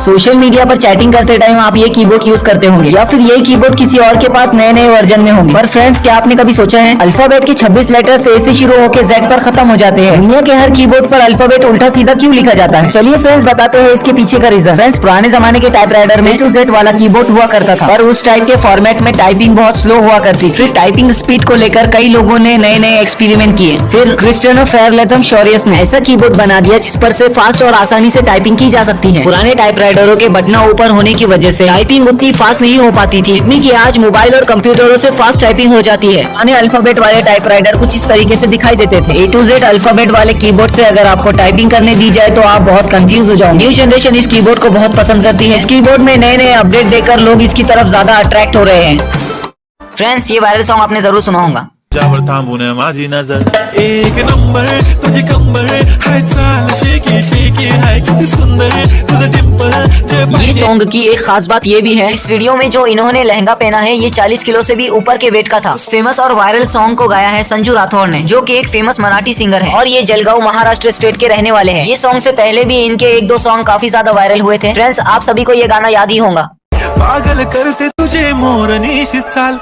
Social media पर chatting करते time आप ये कीबोर्ड यूज करते होंगे या फिर ये कीबोर्ड किसी और के पास नए नए वर्जन में होंगे। पर फ्रेंड्स, क्या आपने कभी सोचा है अल्फाबेट के 26 लेटर्स ए से शुरू होकर जेड पर खत्म हो जाते हैं। दुनिया के हर कीबोर्ड पर अल्फाबेट उल्टा सीधा क्यों लिखा जाता है? चलिए फ्रेंड्स बताते हैं इसके पीछे का रीजन। फ्रेंड्स, पुराने जमाने के टाइपराइटर में टू जेड वाला कीबोर्ड हुआ करता था, पर उस टाइप के फॉर्मेट में टाइपिंग बहुत स्लो हुआ करती। फिर टाइपिंग स्पीड को लेकर कई लोगों ने नए नए एक्सपेरिमेंट किए। फिर क्रिस्टियानो फेयरलेथम शोरियस ने ऐसा कीबोर्ड बना दिया जिस पर से फास्ट और आसानी से टाइपिंग की जा सकती है। पुराने टाइपराइटरों के बटना ऊपर होने की वजह से टाइपिंग उतनी फास्ट नहीं हो पाती थी जितनी कि आज मोबाइल और कंप्यूटरों से फास्ट टाइपिंग हो जाती है। पुराने अल्फाबेट वाले टाइपराइटर कुछ इस तरीके से दिखाई देते थे। ए टू जेड अल्फाबेट वाले कीबोर्ड से अगर आपको टाइपिंग करने दी जाए तो आप बहुत कंफ्यूज हो जाओगे। न्यू जनरेशन इस कीबोर्ड को बहुत पसंद करती है। इस कीबोर्ड में नए नए अपडेट देकर लोग इसकी तरफ ज्यादा अट्रैक्ट हो रहे हैं। फ्रेंड्स, ये वायरल सॉन्ग आपने जरूर सुना होगा। तुझ्यावर थांबून माझी नजर एक नंबर तुझी कंबर हाय चाल शेकी शेकी हाय किती सुंदर तुझं डिंपल। ये सॉन्ग की एक खास बात ये भी है, इस वीडियो में जो इन्होंने लहंगा पहना है ये 40 किलो से भी ऊपर के वेट का था। इस फेमस और वायरल सॉन्ग को गाया है संजू राठौड़ ने, जो कि एक फेमस मराठी सिंगर है और ये जलगांव महाराष्ट्र स्टेट के रहने वाले हैं। ये सॉन्ग से पहले भी इनके एक दो सॉन्ग काफी ज्यादा वायरल हुए थे। फ्रेंड्स, आप सभी को ये गाना याद ही होगा। पागल करते तुझे मोरनीशी चाल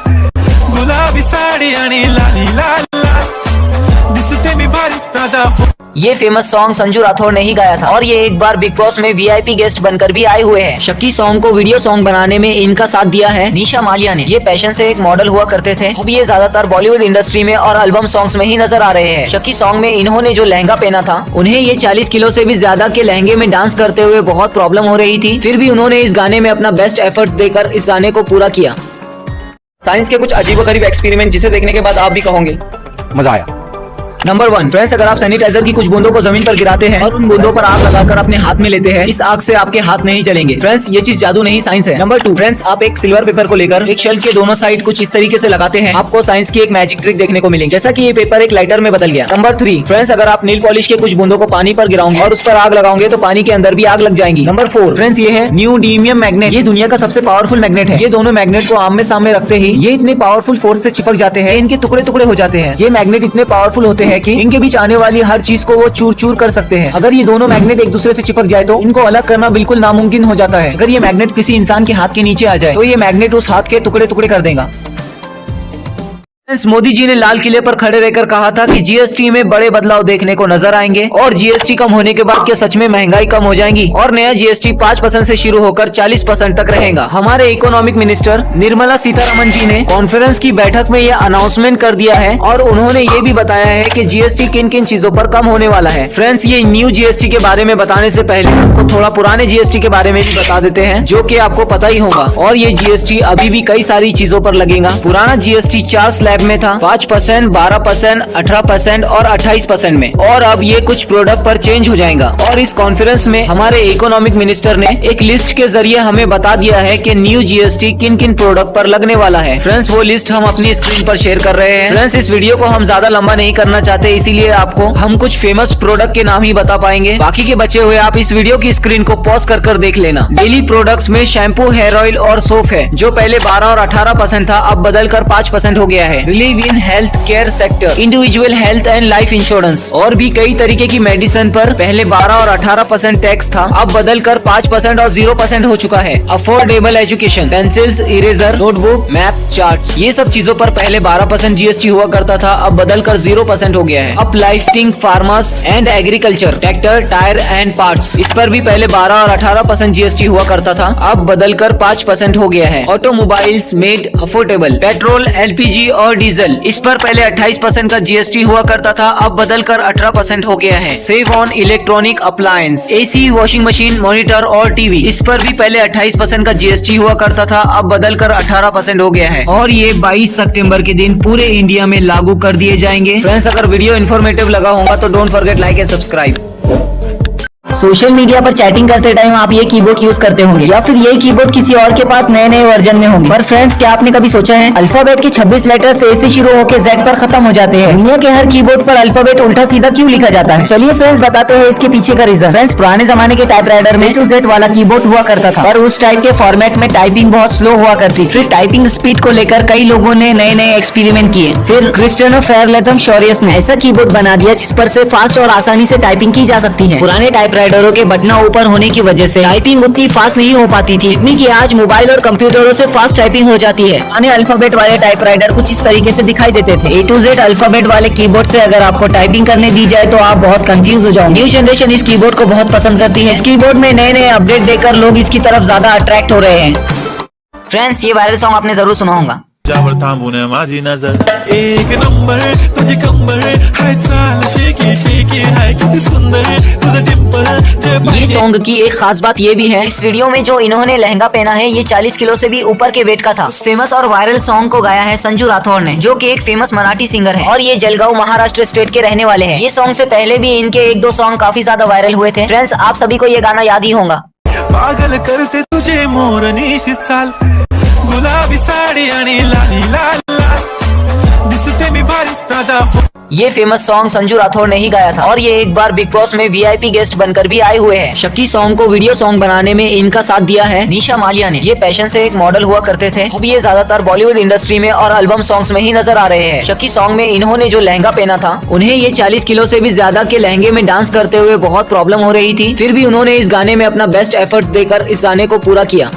गुलाबी साडी आणि लाली लाल लाल दिसते मी भारी राजा। ये फेमस सॉन्ग संजू राठौड़ ने ही गाया था और ये एक बार बिग बॉस में वीआईपी गेस्ट बनकर भी आए हुए हैं। शक्की सॉन्ग को वीडियो सॉन्ग बनाने में इनका साथ दिया है निशा मालिया ने। ये पैशन से एक मॉडल हुआ करते थे, अब ये ज्यादातर बॉलीवुड इंडस्ट्री में और एल्बम सॉन्ग्स में ही नजर आ रहे हैं। शक्की सॉन्ग में इन्होंने जो लहंगा पहना था, उन्हें ये 40 किलो से भी ज्यादा के लहंगे में डांस करते हुए बहुत प्रॉब्लम हो रही थी। फिर भी उन्होंने इस गाने में अपना बेस्ट एफर्ट्स देकर इस गाने को पूरा किया। साइंस के कुछ अजीबोगरीब एक्सपेरिमेंट जिसे देखने के बाद आप भी कहोगे मजा आया। नंबर 1, फ्रेंड्स, अगर आप सैनिटाइजर की कुछ बूंदों को जमीन पर गिराते हैं और उन बूंदों पर आग लगाकर अपने हाथ में लेते हैं, इस आग से आपके हाथ नहीं जलेंगे। फ्रेंड्स, ये चीज जादू नहीं, साइंस है। नंबर 2, फ्रेंड्स, आप एक सिल्वर पेपर को लेकर एक शेल के दोनों साइड कुछ इस तरीके से लगाते हैं, आपको साइंस की एक मैजिक ट्रिक देखने को मिलेगी, जैसा कि ये पेपर एक लाइटर में बदल गया। नंबर 3, फ्रेंड्स, अगर आप नील पॉलिश के कुछ बूंदों को पानी पर गिराओगे और उस पर आग लगाओगे तो पानी के अंदर भी आग लग जाएगी। नंबर 4, फ्रेंड्स, ये है न्यूडीमियम मैग्नेट। ये दुनिया का सबसे पावरफुल मैग्नेट है। ये दोनों मैग्नेट को आमने सामने रखते ही ये इतने पावरफुल फोर्स से चिपक जाते हैं, इनके टुकड़े टुकड़े हो जाते हैं। ये मैग्नेट इतने पावरफुल होते हैं कि इनके बीच आने वाली हर चीज को वो चूर चूर कर सकते हैं। अगर ये दोनों मैग्नेट एक दूसरे से चिपक जाए तो इनको अलग करना बिल्कुल नामुमकिन हो जाता है। अगर ये मैग्नेट किसी इंसान के हाथ के नीचे आ जाए तो ये मैग्नेट उस हाथ के टुकड़े टुकड़े कर देगा। मोदी जी ने लाल किले पर खड़े रहकर कहा था कि जीएसटी में बड़े बदलाव देखने को नजर आएंगे और जीएसटी कम होने के बाद क्या सच में महंगाई कम हो जाएगी और नया जीएसटी 5% से शुरू होकर 40% तक रहेगा। हमारे इकोनॉमिक मिनिस्टर निर्मला सीतारमण जी ने कॉन्फ्रेंस की बैठक में यह अनाउंसमेंट कर दिया है और उन्होंने ये भी बताया है कि जीएसटी किन किन चीजों पर कम होने वाला है। फ्रेंड्स, ये न्यू जीएसटी के बारे में बताने से पहले आपको थोड़ा पुराने जीएसटी के बारे में भी बता देते हैं, जो कि आपको पता ही होगा। और ये जीएसटी अभी भी कई सारी चीजों पर लगेगा। पुराना जीएसटी 4 स्लैब में था, 5%, 12%, 18% और 28% में, और अब ये कुछ प्रोडक्ट पर चेंज हो जाएगा। और इस कॉन्फ्रेंस में हमारे इकोनॉमिक मिनिस्टर ने एक लिस्ट के जरिए हमें बता दिया है कि न्यू जीएसटी किन किन प्रोडक्ट पर लगने वाला है। फ्रेंड्स, वो लिस्ट हम अपनी स्क्रीन पर शेयर कर रहे हैं। फ्रेंड्स, इस वीडियो को हम ज्यादा लंबा नहीं करना चाहते, इसीलिए आपको हम कुछ फेमस प्रोडक्ट के नाम ही बता पाएंगे। बाकी के बचे हुए आप इस वीडियो की स्क्रीन को पॉज कर देख लेना। डेली प्रोडक्ट्स में शैम्पू, हेयर ऑयल और सोप है, जो पहले 12 और 18% था, अब बदल कर 5% हो गया है। Relieve in health care sector, individual health and life insurance और भी कई तरीके की मेडिसिन पर पहले 12 और 18% टैक्स था, अब बदल कर 5% और 0% हो चुका है। Affordable education, pencils, eraser, notebook, map, charts, ये सब चीजों पर पहले 12% जीएसटी हुआ करता था, अब बदल कर 0% हो गया है। Uplifting, farmers and agriculture, tractor, tyre and parts, इस पर भी पहले 12 और 18% जीएसटी हुआ करता था, अब बदल कर 5% हो गया है। Automobiles made affordable, petrol, LPG और डीजल, इस पर पहले 28% का जीएसटी हुआ करता था, अब बदल कर 18% हो गया है। Save on electronic appliance, AC, washing machine, monitor और टीवी, इस पर भी पहले 28% का जीएसटी हुआ करता था, अब बदल कर 18% हो गया है। और ये 22 सितंबर के दिन पूरे इंडिया में लागू कर दिए जाएंगे। फ्रेंड्स, अगर वीडियो इन्फॉर्मेटिव लगा होगा तो don't forget like and subscribe. Social media पर चैटिंग करते टाइम आप ये कीबोर्ड यूज करते होंगे या फिर ये कीबोर्ड किसी और के पास नए नए वर्जन में होंगे। पर फ्रेंड्स, क्या आपने कभी सोचा है अल्फाबेट के 26 लेटर्स ए से शुरू होकर जेड पर खत्म हो जाते हैं। दुनिया के हर कीबोर्ड पर अल्फाबेट उल्टा सीधा क्यों लिखा जाता है? चलिए फ्रेंड्स बताते हैं इसके पीछे का रीजन। फ्रेंड्स, पुराने जमाने के टाइपराइटर में टू जेड वाला कीबोर्ड हुआ करता था, पर उस टाइप के फॉर्मेट में टाइपिंग बहुत स्लो हुआ करती। फिर टाइपिंग स्पीड को लेकर कई लोगों ने नए नए एक्सपेरिमेंट किए। फिर क्रिस्टियानो फेयरलेथम शोरियस ने ऐसा कीबोर्ड बना दिया जिस पर से फास्ट और आसानी से टाइपिंग की जा सकती है। पुराने टाइपराइटर राइडरों के बटना ऊपर होने की वजह से टाइपिंग उतनी फास्ट नहीं हो पाती थी जितनी कि आज मोबाइल और कंप्यूटरों से फास्ट टाइपिंग हो जाती है। पुराने अल्फाबेट वाले टाइपराइटर कुछ इस तरीके से दिखाई देते थे। A to Z अल्फाबेट वाले कीबोर्ड से अगर आपको टाइपिंग करने दी जाए तो आप बहुत कंफ्यूज हो जाओगे। न्यू जनरेशन इस कीबोर्ड को बहुत पसंद करती है। इस कीबोर्ड में नए नए अपडेट देकर लोग इसकी तरफ ज्यादा अट्रैक्ट हो रहे हैं। फ्रेंड्स, ये वायरल सॉन्ग आपने जरूर सुना होगा। तुझ्यावर थांबून माझी नजर एक नंबर तुझी कंबर हाय चाल शेकी शेकी हाय किती सुंदर तुझं डिंपल ये सॉन्ग की एक खास बात ये भी है, इस वीडियो में जो इन्होंने लहंगा पहना है ये 40 किलो से भी ऊपर के वेट का था। इस फेमस और वायरल सॉन्ग को गाया है संजू राठौड़ ने, जो कि एक फेमस मराठी सिंगर है और ये जलगांव महाराष्ट्र स्टेट के रहने वाले हैं। ये सॉन्ग से पहले भी इनके 1-2 सॉन्ग काफी ज्यादा वायरल हुए थे। फ्रेंड्स, आप सभी को ये गाना याद ही होगा। पागल करते तुझे मोरनीशी चाल गुलाबी साडी आणि लाली लाल लाल दिसते मी भारी ताजा। ये फेमस सॉन्ग संजू राठौड़ ने ही गाया था और ये एक बार बिग बॉस में VIP गेस्ट बनकर भी आए हुए हैं। शक्की सॉन्ग को वीडियो सॉन्ग बनाने में इनका साथ दिया है निशा मालिया ने। ये पैशन से एक मॉडल हुआ करते थे, अब ये ज्यादातर बॉलीवुड इंडस्ट्री में और एल्बम सॉन्ग्स में ही नजर आ रहे हैं। शक्की सॉन्ग में इन्होंने जो लहंगा पहना था, उन्हें ये 40 किलो से भी ज्यादा के लहंगे में डांस करते हुए बहुत प्रॉब्लम हो रही थी, फिर भी उन्होंने इस गाने में अपना बेस्ट एफर्ट्स देकर इस गाने को पूरा किया।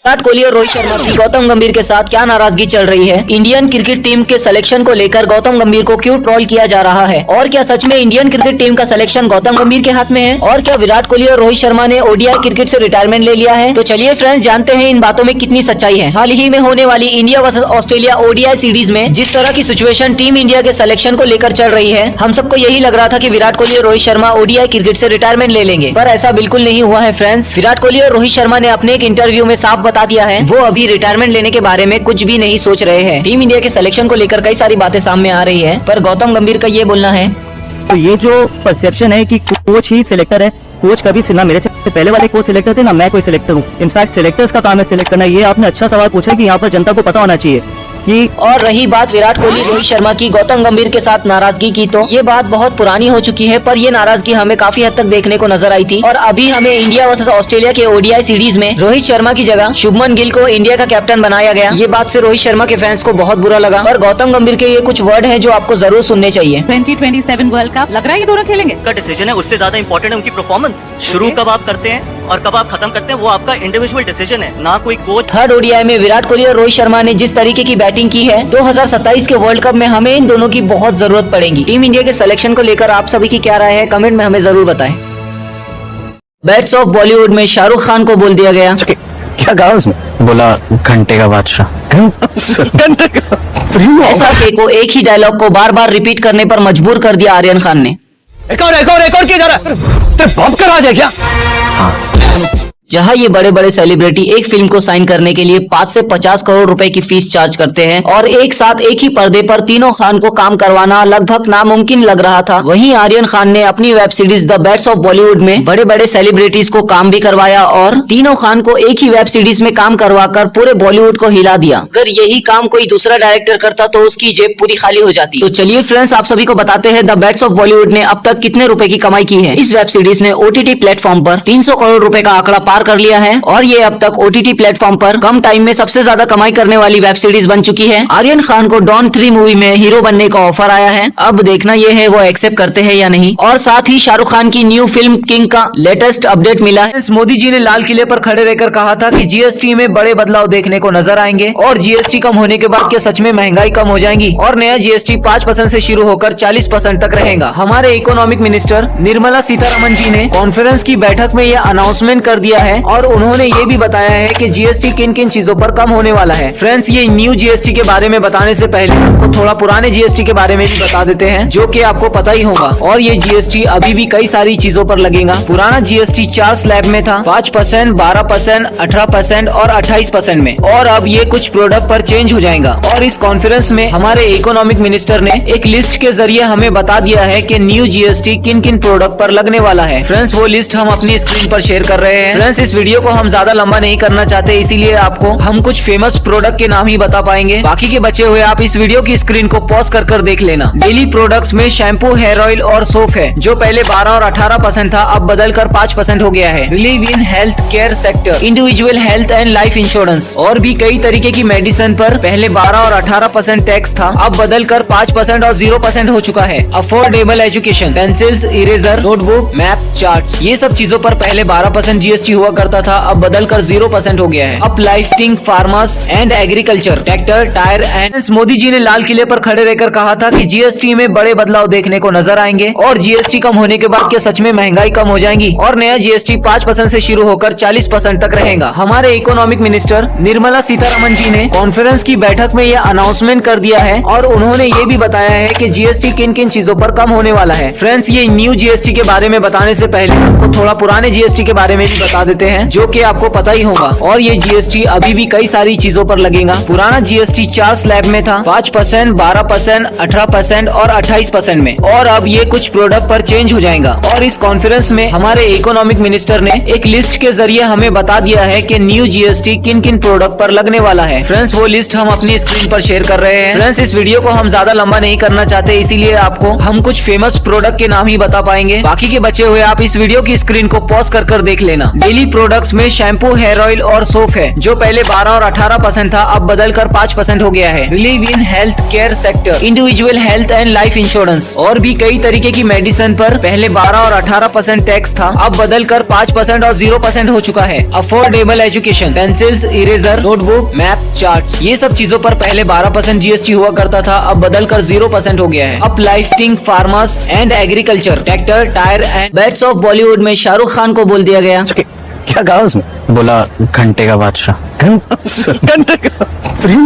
विराट कोहली और रोहित शर्मा की गौतम गंभीर के साथ क्या नाराजगी चल रही है? इंडियन क्रिकेट टीम के सिलेक्शन को लेकर गौतम गंभीर को क्यों ट्रोल किया जा रहा है? और क्या सच में इंडियन क्रिकेट टीम का सिलेक्शन गौतम गंभीर के हाथ में है? और क्या विराट कोहली और रोहित शर्मा ने ODI क्रिकेट से रिटायरमेंट ले लिया है? तो चलिए फ्रेंड्स, जानते हैं इन बातों में कितनी सच्चाई है। हाल ही में होने वाली India versus Australia ODI series में जिस तरह की सिचुएशन टीम इंडिया के सिलेक्शन को लेकर चल रही है, हम सबको यही लग रहा था कि विराट कोहली और रोहित शर्मा ODI क्रिकेट से रिटायरमेंट ले लेंगे, पर ऐसा बिल्कुल नहीं हुआ है। फ्रेंड्स, विराट कोहली और रोहित शर्मा ने अपने एक इंटरव्यू में साफ बता दिया है वो अभी रिटायरमेंट लेने के बारे में कुछ भी नहीं सोच रहे हैं। टीम इंडिया के सिलेक्शन को लेकर कई सारी बातें सामने आ रही है, पर गौतम गंभीर का ये बोलना है, तो ये जो परसेप्शन है कि कोच ही सिलेक्टर है, कोच कभी ना मेरे से पहले वाले कोच सिलेक्टर थे ना मैं कोई सिलेक्टर हूँ। इनफैक्ट सिलेक्टर्स का काम है सिलेक्ट करना। ये आपने अच्छा सवाल पूछा कि यहाँ पर जनता को पता होना चाहिए कि। और रही बात विराट कोहली रोहित शर्मा की गौतम गंभीर के साथ नाराजगी की, तो ये बात बहुत पुरानी हो चुकी है, पर ये नाराजगी हमें काफी हद तक देखने को नजर आई थी। और अभी हमें इंडिया वर्सेस ऑस्ट्रेलिया के ODI सीरीज में रोहित शर्मा की जगह शुभमन गिल को इंडिया का कैप्टन बनाया गया। ये बात से रोहित शर्मा के फैंस को बहुत बुरा लगा, पर गौतम गंभीर के ये कुछ वर्ड है जो आपको जरूर सुनने चाहिए। 2027 वर्ल्ड कप लग रहा है ये दोनों खेलेंगे का डिसीजन है, उससे ज्यादा इंपॉर्टेंट है उनकी परफॉर्मेंस। शुरू कब आप करते हैं और कब आप खत्म करते हैं वो आपका इंडिविजुअल डिसीजन है, ना कोई कोच। थर्ड ODI में विराट कोहली और रोहित शर्मा ने जिस तरीके की बैटिंग की है, 2027 के वर्ल्ड कप में हमें इन दोनों की बहुत जरूरत पड़ेगी। टीम इंडिया के सिलेक्शन को लेकर आप सभी की क्या राय है, कमेंट में हमें जरूर बताएं। बेस्ट ऑफ बॉलीवुड में शाहरुख खान को बोल दिया गया, क्या कहा उसने? बोला घंटे का बादशाह। ऐसा को एक ही डायलॉग को बार बार रिपीट करने पर मजबूर कर दिया आर्यन खान ने। एक और क्या जा रहा है? तेरे बाप का राज है क्या? जहां ये बड़े बड़े सेलिब्रिटी एक फिल्म को साइन करने के लिए 5 से 50 करोड़ रुपए की फीस चार्ज करते हैं और एक साथ एक ही पर्दे पर तीनों खान को काम करवाना लगभग नामुमकिन लग रहा था, वहीं आर्यन खान ने अपनी web series the best of Bollywood में बड़े बड़े सेलिब्रिटीज को काम भी करवाया और तीनों खान को एक ही वेब सीरीज में काम करवाकर पूरे बॉलीवुड को हिला दिया। अगर यही काम कोई दूसरा डायरेक्टर करता तो उसकी जेब पूरी खाली हो जाती। तो चलिए फ्रेंड्स, आप सभी को बताते हैं द बेस्ट ऑफ बॉलीवुड ने अब तक कितने रुपए की कमाई की है। इस वेब सीरीज ने OTT प्लेटफॉर्म पर 300 करोड़ रुपए का आंकड़ा पार कर लिया है और ये अब तक OTT प्लेटफॉर्म पर कम टाइम में सबसे ज्यादा कमाई करने वाली वेब सीरीज बन चुकी है। आर्यन खान को डॉन 3 मूवी में हीरो बनने का ऑफर आया है, अब देखना ये है वो एक्सेप्ट करते हैं या नहीं। और साथ ही शाहरुख खान की न्यू फिल्म किंग का लेटेस्ट अपडेट मिला है। मोदी जी ने लाल किले पर खड़े रहकर कहा था कि GST में बड़े बदलाव देखने को नजर आएंगे और GST कम होने के बाद क्या सच में महंगाई कम हो जाएगी और नया GST 5% से शुरू होकर 40% तक रहेगा। हमारे इकोनॉमिक मिनिस्टर निर्मला सीतारमन जी ने कॉन्फ्रेंस की बैठक में यह अनाउंसमेंट कर दिया है और उन्होंने ये भी बताया है कि GST किन किन चीजों पर कम होने वाला है। फ्रेंड्स, ये न्यू GST के बारे में बताने से पहले आपको थोड़ा पुराने GST के बारे में भी बता देते हैं, जो कि आपको पता ही होगा। और ये GST अभी भी कई सारी चीजों पर लगेगा। पुराना GST 4 स्लैब में था, 5%, 12%, 18% और 28% में, और अब ये कुछ प्रोडक्ट पर चेंज हो जाएगा। और इस कॉन्फ्रेंस में हमारे इकोनॉमिक मिनिस्टर ने एक लिस्ट के जरिए हमें बता दिया है कि न्यू GST किन किन प्रोडक्ट पर लगने वाला है। फ्रेंड्स, वो लिस्ट हम अपनी स्क्रीन पर शेयर कर रहे हैं। फ्रेंड्स, फ्रेंड्स इस वीडियो को हम ज्यादा लंबा नहीं करना चाहते, इसीलिए आपको हम कुछ फेमस प्रोडक्ट के नाम ही बता पाएंगे। बाकी के बचे हुए आप इस वीडियो की स्क्रीन को पॉज कर देख लेना। डेली प्रोडक्ट्स में शैम्पू, हेयर ऑयल और सोप है, जो पहले 12 और 18% था, अब बदलकर 5% हो गया है। Relieve in health care sector, individual health and life insurance और भी कई तरीके की मेडिसिन पर पहले 12 और 18% टैक्स था, अब बदलकर 5% और 0% हो चुका है। Affordable education, pencils, eraser, notebook, map, charts, ये सब चीजों पर पहले 12% जीएसटी हुआ करता था, अब बदलकर 0% हो गया है। Uplifting, farmers and agriculture, tractor, tyre and Modi ji ने लाल किले पर खड़े रहकर कहा था कि जीएसटी में बड़े बदलाव देखने को नजर आएंगे और जीएसटी कम होने के बाद क्या सच में महंगाई कम हो जाएगी और नया जीएसटी 5% से शुरू होकर 40% तक रहेगा। हमारे इकोनॉमिक मिनिस्टर निर्मला सीतारमण जी ने कॉन्फ्रेंस की बैठक में यह अनाउंसमेंट कर दिया है और उन्होंने ये भी बताया है कि जीएसटी किन किन चीजों पर कम होने वाला है। फ्रेंड्स, ये न्यू जीएसटी के बारे में बताने से पहले आपको थोड़ा पुराने जीएसटी के बारे में भी बता देते हैं, जो कि आपको पता ही होगा। और ये जीएसटी अभी भी कई सारी चीजों पर लगेगा। पुराना जीएसटी 4 स्लैब में था, 5%, 12%, 18% और 28% में, और अब ये कुछ प्रोडक्ट पर चेंज हो जाएगा। और इस कॉन्फ्रेंस में हमारे इकोनॉमिक मिनिस्टर ने एक लिस्ट के जरिए हमें बता दिया है कि न्यू जीएसटी किन किन प्रोडक्ट पर लगने वाला है। फ्रेंड्स, वो लिस्ट हम अपनी स्क्रीन पर शेयर कर रहे हैं। फ्रेंड्स, इस वीडियो को हम ज्यादा लंबा नहीं करना चाहते, इसीलिए आपको हम कुछ फेमस प्रोडक्ट के नाम ही बता पाएंगे। बाकी के बचे हुए आप इस वीडियो की स्क्रीन को पॉज कर देख लेना। डेली प्रोडक्ट्स में शैम्पू, हेयर ऑयल और सोप है, जो पहले 12 और 18% था, अब बदलकर 5% हो गया है। Relieve in health care sector, individual health and life insurance और भी कई तरीके की मेडिसिन पर पहले 12 और 18% टैक्स था, अब बदलकर 5% और 0% हो चुका है। Affordable education, pencils, eraser, notebook, map, charts, ये सब चीजों पर पहले 12% जीएसटी हुआ करता था, अब बदलकर 0% हो गया है। Uplifting, farmers and agriculture, tractor, tyre and bets of Bollywood में शाहरुख खान को बोल दिया गया। क्या कहा उसने? बोला घंटे का बादशाह। घंटे का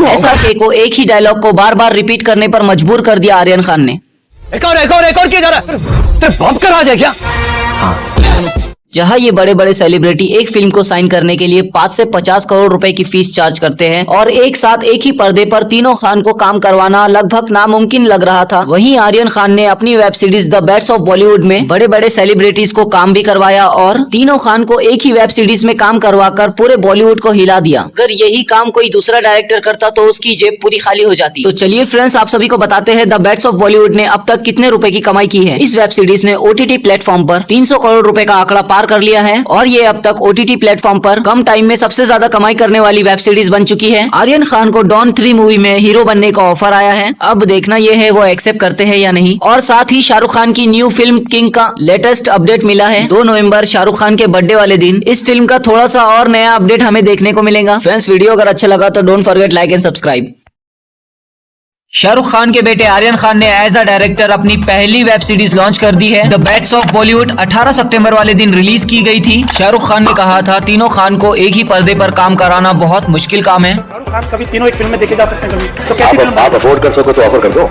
ऐसा को एक ही डायलॉग को बार बार रिपीट करने पर मजबूर कर दिया आर्यन खान ने। एक और किया जा रहा है? तेरे बाप का राज है क्या? जहां ये बड़े बड़े सेलिब्रिटी एक फिल्म को साइन करने के लिए 5 से 50 करोड़ रुपए की फीस चार्ज करते हैं और एक साथ एक ही पर्दे पर तीनों खान को काम करवाना लगभग नामुमकिन लग रहा था, वहीं आर्यन खान ने अपनी web series the bets of Bollywood में बड़े बड़े सेलिब्रिटीज को काम भी करवाया और तीनों खान को एक ही वेब सीरीज में काम करवाकर पूरे बॉलीवुड को हिला दिया। अगर यही काम कोई दूसरा डायरेक्टर करता तो उसकी जेब पूरी खाली हो जाती। तो चलिए फ्रेंड्स, आप सभी को बताते हैं द बेट्स ऑफ बॉलीवुड ने अब तक कितने रुपए की कमाई की है। इस वेब सीरीज ने OTT प्लेटफॉर्म पर 300 करोड़ रुपए का आंकड़ा पार कर लिया है और ये अब तक OTT प्लेटफॉर्म पर कम टाइम में सबसे ज्यादा कमाई करने वाली वेब सीरीज बन चुकी है। आर्यन खान को डॉन 3 मूवी में हीरो बनने का ऑफर आया है, अब देखना ये है वो एक्सेप्ट करते हैं या नहीं। और साथ ही शाहरुख खान की न्यू फिल्म किंग का लेटेस्ट अपडेट मिला है। 2 नवंबर शाहरुख खान के बर्थडे वाले दिन इस फिल्म का थोड़ा सा और नया अपडेट हमें देखने को मिलेगा। फ्रेंड्स, वीडियो अगर अच्छा लगा तो don't forget like and subscribe. Shahrukh Khan के बेटे आर्यन खान ने एज अ डायरेक्टर अपनी पहली वेब सीरीज लॉन्च कर दी है। द बेट्स ऑफ बॉलीवुड 18 सितंबर वाले दिन रिलीज की गई थी। शाहरुख खान ने कहा था तीनों खान को एक ही पर्दे पर काम कराना बहुत मुश्किल काम है। शाहरुख खान कभी तीनों एक फिल्म में देखे जा सकते हैं, कभी तो कैसी फिल्म आप अफोर्ड कर सको तो ऑफर कर दो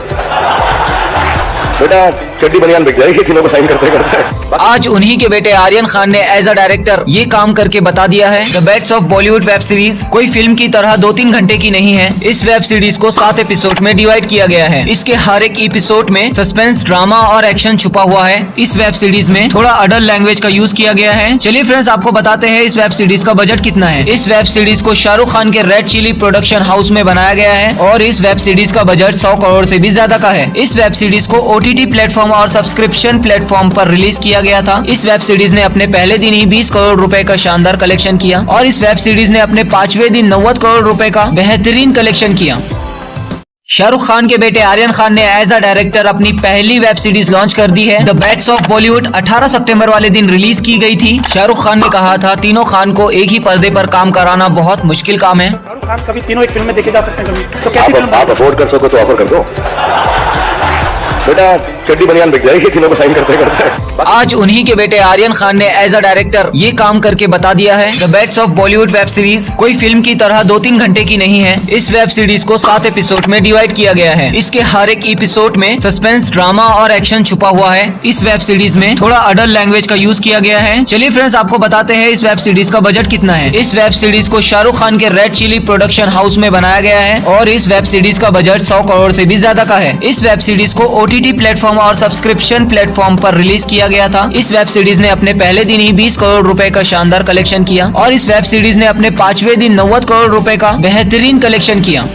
बेटा, चड्डी बनियान बिक जाएगी तीनों को साइन करते करते। आज उन्हीं के बेटे आर्यन खान ने एज अ डायरेक्टर ये काम करके बता दिया है। The bets of Bollywood web series कोई फिल्म की तरह 2-3 घंटे की नहीं है। इस वेब सीरीज को 7 एपिसोड में डिवाइड किया गया है। इसके हर एक एपिसोड में सस्पेंस, ड्रामा और एक्शन छुपा हुआ है। इस वेब सीरीज में थोड़ा अडल्ट लैंग्वेज का यूज किया गया है। चलिए फ्रेंड्स, आपको बताते हैं इस वेब सीरीज का बजट कितना है। इस वेब सीरीज को शाहरुख खान के रेड चिली प्रोडक्शन हाउस में बनाया गया है और इस वेब सीरीज का बजट 100 करोड़ से भी ज्यादा का है। इस वेब सीरीज को OTT प्लेटफॉर्म और सब्सक्रिप्शन प्लेटफॉर्म पर रिलीज किया गया था। इस वेब सीरीज ने अपने पहले दिन ही 20 करोड़ रुपए का शानदार कलेक्शन किया और इस वेब सीरीज ने अपने 5वें दिन 90 करोड़ रुपए का बेहतरीन कलेक्शन किया। शाहरुख खान के बेटे आर्यन खान ने एज अ डायरेक्टर अपनी पहली वेब सीरीज लॉन्च कर दी है। द बेट्स ऑफ बॉलीवुड 18 सितंबर वाले दिन रिलीज की गई थी। शाहरुख खान ने कहा था तीनों खान को एक ही पर्दे पर काम कराना बहुत मुश्किल काम है। शाहरुख खान कभी तीनों एक फिल्म में देखे जा सकते हैं, कभी तो कैसी फिल्म आप अफोर्ड कर सको तो ऑफर कर दो बेटा, चड्डी बनियान बिक जाएगी तीनों को साइन करते करते। आज उन्हीं के बेटे आर्यन खान ने एज अ डायरेक्टर ये काम करके बता दिया है। The bets of Bollywood web series कोई फिल्म की तरह 2-3 घंटे की नहीं है। इस वेब सीरीज को 7 एपिसोड में डिवाइड किया गया है। इसके हर एक एपिसोड में सस्पेंस, ड्रामा और एक्शन छुपा हुआ है। इस वेब सीरीज में थोड़ा अडल्ट लैंग्वेज का यूज किया गया है। चलिए फ्रेंड्स, आपको बताते हैं इस वेब सीरीज का बजट कितना है। इस वेब सीरीज को शाहरुख खान के रेड चिली प्रोडक्शन हाउस में बनाया गया है और इस वेब सीरीज का बजट 100 करोड़ से भी ज्यादा का है। इस वेब सीरीज को OTT प्लेटफॉर्म और सब्सक्रिप्शन प्लेटफॉर्म पर रिलीज किया गया था। इस वेब सीरीज ने अपने पहले दिन ही 20 करोड़ रुपए का शानदार कलेक्शन किया और इस वेब सीरीज ने अपने 5वें दिन 90 करोड़ रुपए का बेहतरीन कलेक्शन किया।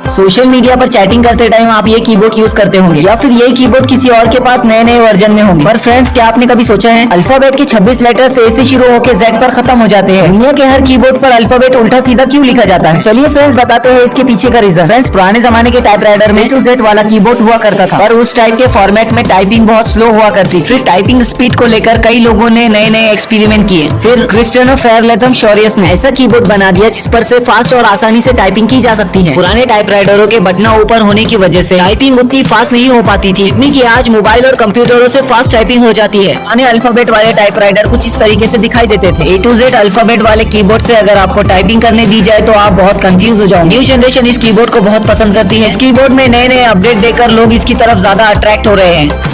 सोशल मीडिया पर चैटिंग करते टाइम आप ये कीबोर्ड यूज करते होंगे या फिर ये कीबोर्ड किसी और के पास नए नए वर्जन में होंगे। पर फ्रेंड्स, क्या आपने कभी सोचा है अल्फाबेट के 26 लेटर्स ए से शुरू होकर जेड पर खत्म हो जाते हैं। दुनिया के हर कीबोर्ड पर अल्फाबेट उल्टा सीधा क्यों लिखा जाता है? चलिए फ्रेंड्स बताते हैं इसके पीछे का रीजन। फ्रेंड्स, पुराने जमाने के टाइपराइटर में A to Z वाला कीबोर्ड हुआ करता था, पर उस टाइप के फॉर्मेट में टाइपिंग बहुत स्लो हुआ करती। फिर टाइपिंग स्पीड को लेकर कई लोगों ने नए नए एक्सपेरिमेंट किए। फिर क्रिस्टियानो फेयरलेथम शोरियस ने ऐसा कीबोर्ड बना दिया जिस पर से फास्ट और आसानी से टाइपिंग की जा सकती है। पुराने टाइपराइटरों के बटनों ऊपर होने की वजह से टाइपिंग उतनी फास्ट नहीं हो पाती थी जितनी कि आज मोबाइल और कंप्यूटरों से फास्ट टाइपिंग हो जाती है। अन्य अल्फाबेट वाले टाइपराइटर कुछ इस तरीके से दिखाई देते थे। A to Z अल्फाबेट वाले कीबोर्ड से अगर आपको टाइपिंग करने दी जाए तो आप बहुत कंफ्यूज हो जाओगे। न्यू जनरेशन इस कीबोर्ड को बहुत पसंद करती है। इस कीबोर्ड में नए नए अपडेट देकर लोग इसकी तरफ ज्यादा अट्रैक्ट हो रहे हैं।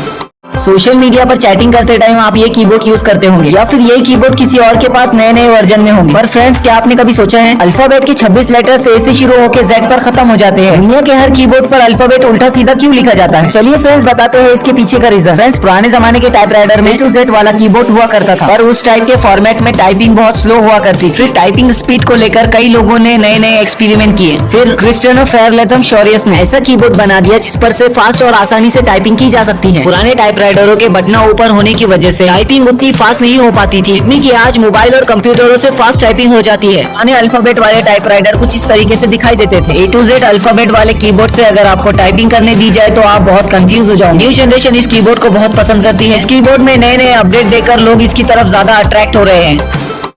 सोशल मीडिया पर चैटिंग करते टाइम आप ये कीबोर्ड यूज करते होंगे या फिर ये कीबोर्ड किसी और के पास नए नए वर्जन में होंगे। पर फ्रेंड्स, क्या आपने कभी सोचा है अल्फाबेट के 26 लेटर्स ए से शुरू होकर जेड पर खत्म हो जाते हैं। दुनिया के हर कीबोर्ड पर अल्फाबेट उल्टा सीधा क्यों लिखा जाता है? चलिए फ्रेंड्स बताते हैं इसके पीछे का रीजन। फ्रेंड्स, पुराने जमाने के टाइपराइटर में A to Z वाला कीबोर्ड हुआ करता था, पर उस टाइप के फॉर्मेट में टाइपिंग बहुत स्लो हुआ करती। फिर टाइपिंग स्पीड को लेकर कई लोगों ने नए नए एक्सपेरिमेंट किए। फिर क्रिस्टियानो फेयरलेथम शोरियस ने ऐसा कीबोर्ड बना दिया जिस पर से फास्ट और आसानी से टाइपिंग की जा सकती है। पुराने टाइपराइटरों के बटनों ऊपर होने की वजह से टाइपिंग उतनी फास्ट नहीं हो पाती थी जितनी कि आज मोबाइल और कंप्यूटरों से फास्ट टाइपिंग हो जाती है। अन्य अल्फाबेट वाले टाइपराइटर कुछ इस तरीके से दिखाई देते थे। A to Z अल्फाबेट वाले कीबोर्ड से अगर आपको टाइपिंग करने दी जाए तो आप बहुत कंफ्यूज हो जाओगे। न्यू जनरेशन इस कीबोर्ड को बहुत पसंद करती है। इस कीबोर्ड में नए नए अपडेट देकर लोग इसकी तरफ ज्यादा अट्रैक्ट हो रहे हैं।